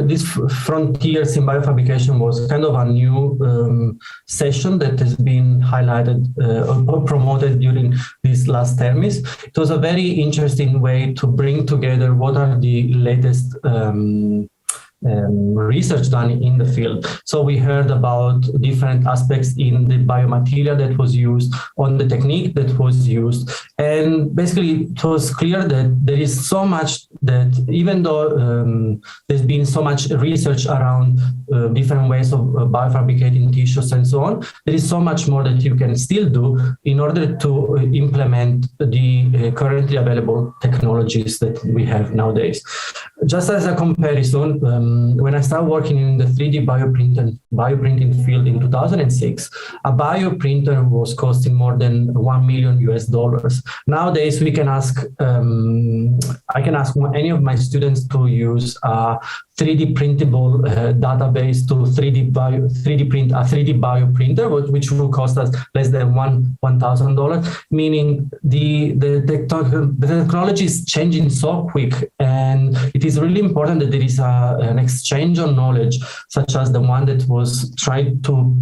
this Frontiers in Biofabrication was kind of a new session that has been highlighted or promoted during this last TERMIS. It was a very interesting way to bring together what are the latest research done in the field. So we heard about different aspects in the biomaterial that was used, on the technique that was used, and basically it was clear that there is so much that even though there's been so much research around different ways of biofabricating tissues and so on, there is so much more that you can still do in order to implement the currently available technologies that we have nowadays. Just as a comparison, when I started working in the 3D bioprinting field in 2006, a bioprinter was costing more than $1 million US. Nowadays, we can ask, I can ask any of my students to use a 3D printable database to 3D print a 3D bioprinter, which will cost us less than $1,000. Meaning the technology is changing so quick, and it is really important that there is an exchange of knowledge, such as the one that was tried to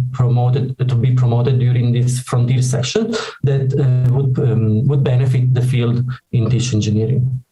be promoted during this Frontier session, that would benefit the field in tissue engineering.